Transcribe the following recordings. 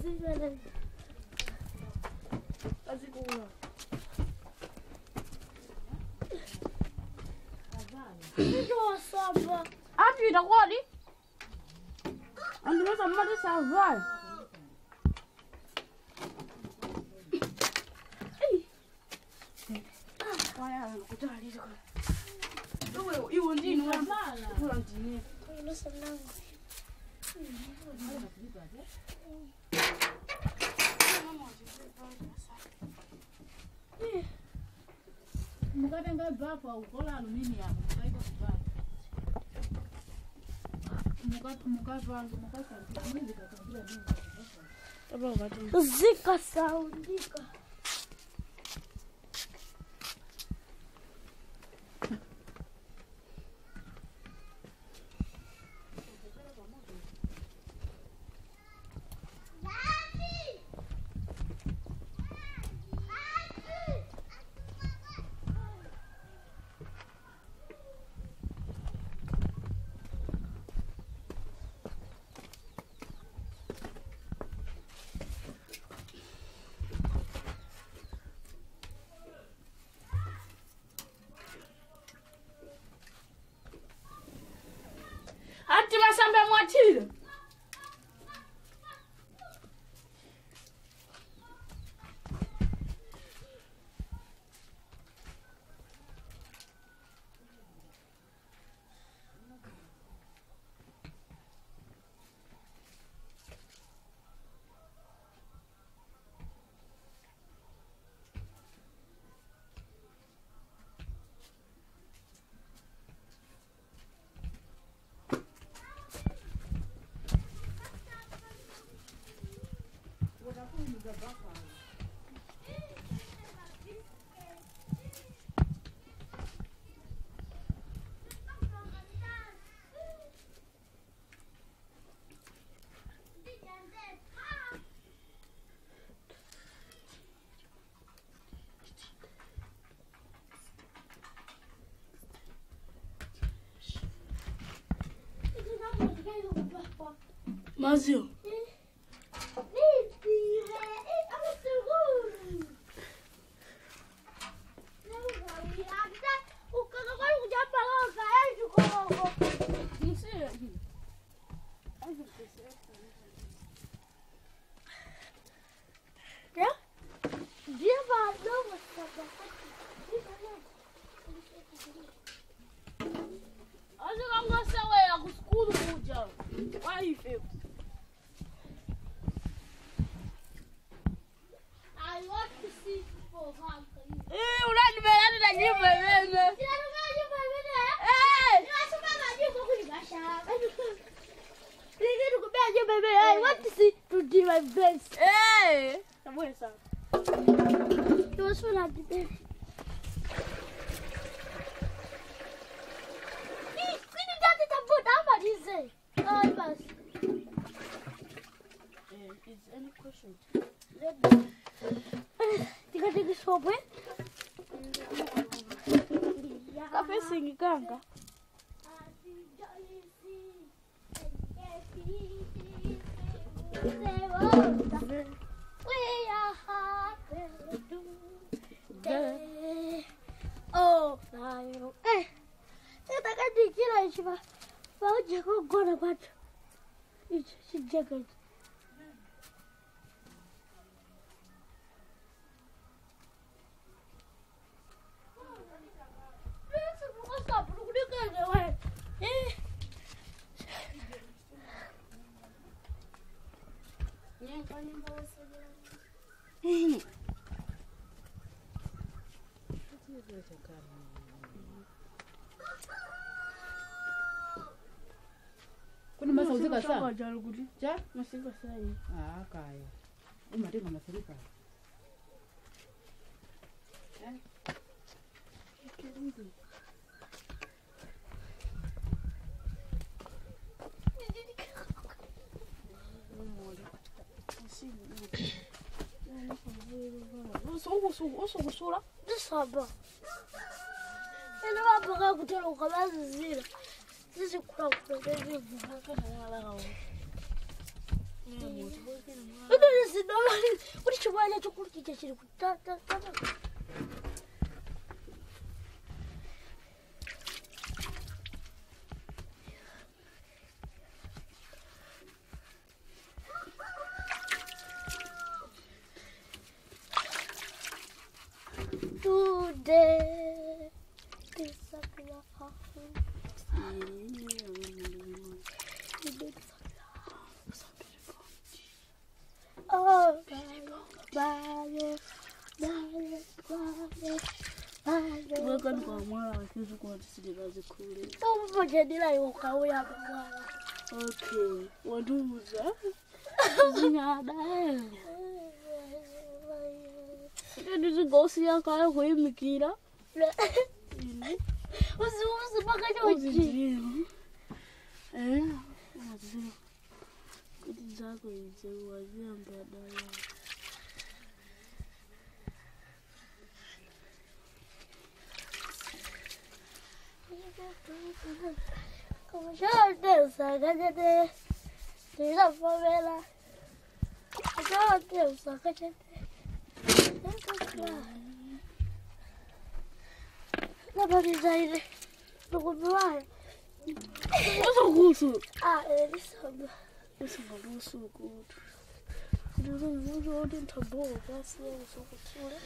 Zibele. Azikula. Ndio saba. Ati itakwani? Ndio samadi sava. Waya kutali kwa. Wewe iwo ndini wamala. Kula ndini. Kula sanangu. Mukata ngabapa ukola aluminium kaiko kubaya. Mukava mimi kakambia nini? Aba watu. Zika saundika. Ati masambe mwatile. Mazio. I want to see to do my best. Hey! Where's that? It was when I did it. Is any question? You can take this home with? I'm facing Ganga. Oh, no. Eh, I can't do it. Well, you go about it. It's jacket. Kuna masa uzika saa? Ja, masika saa hii. Ah, kaya. Umatenga masirika. Usugusura dusaba ela babuka kutela ukabazi zira Sisi kula hivi kama wala. Ndio sidoma. Ulichobanya chakula kike chini kutata. Today is something oh, Welcome to Ngwale. If you want to see the guys cool. oh, jadila yoka ya Ngwale. Okay. What do that? Zinyada. Ndio gosi ya kaya kuimikira. Usi bakaje uji. Wazio. Kuti zako hizo wazio mbadala. Como já Deus, agade. Tira favela. Já Deus, agade. Na barizaire. No governo. What's russo? Ah, ele sabe. Esse russo good. Eu dentro da boa, assim, eu sou cultura.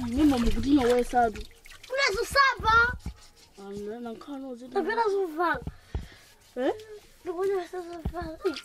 Mimi mkudinga wewe sadu. Unaweza saba? Na nkano zidi. Tapenda sufa. Eh? Ndio sasa. Sim.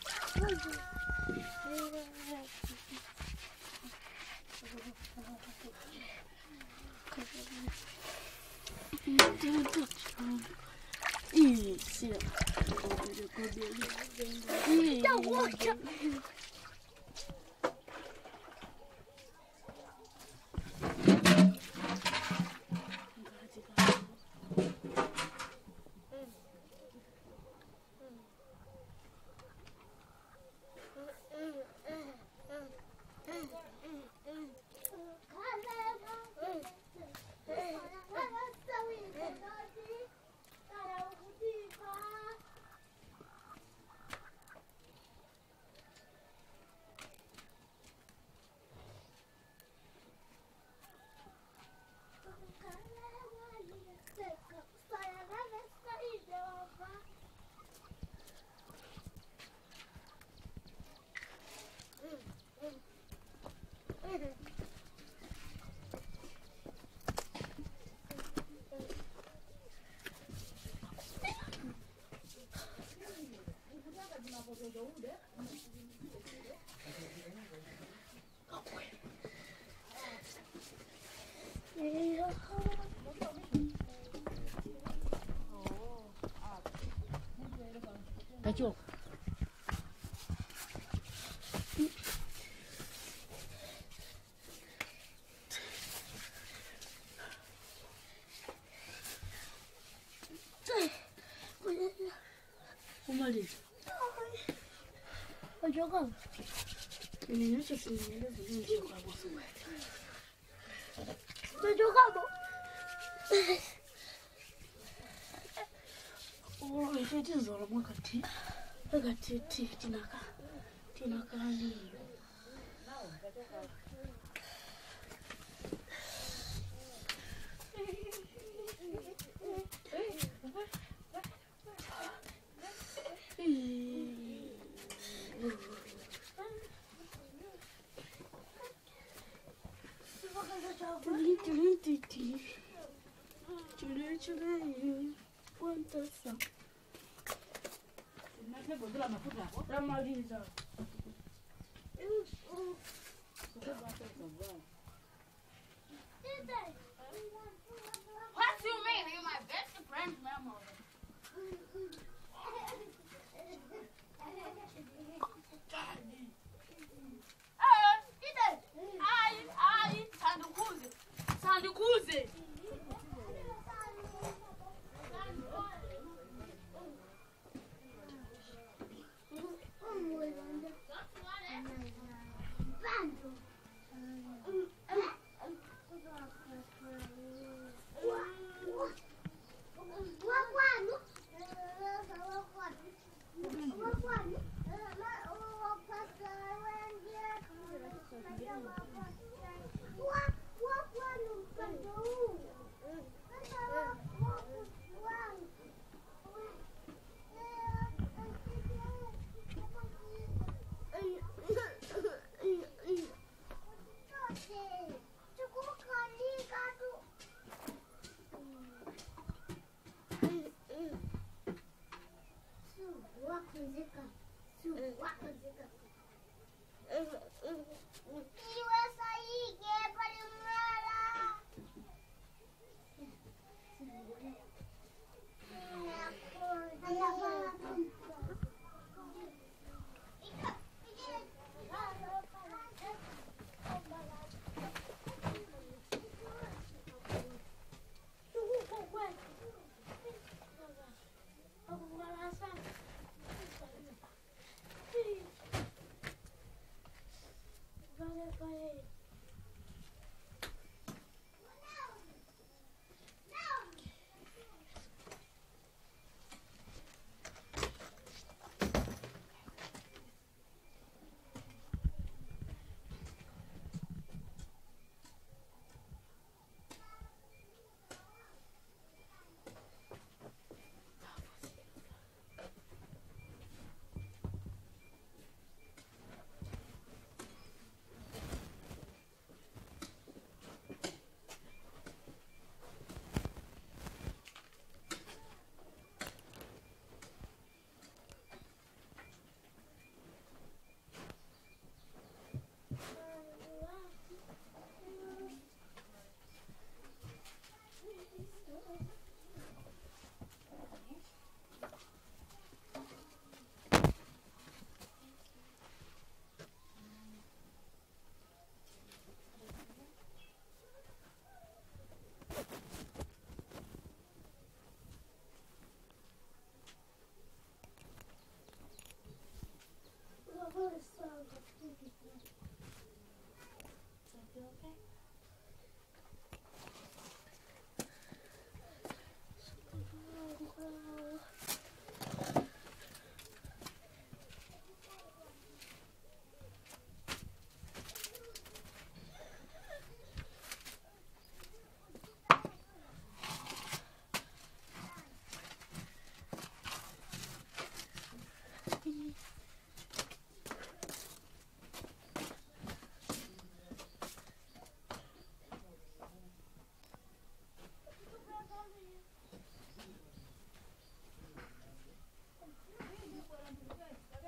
Tacho. Umaliza. Ajoga. Niache sinieleze nini kwa bosi. Ajoga. Oh, ifeti zola mwakati. Wakati tinaka ni. Ramaliza. What you mean? You're my best friend, Mama.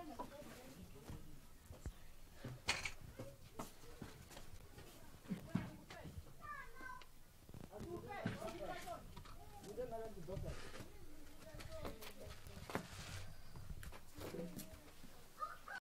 Gracias.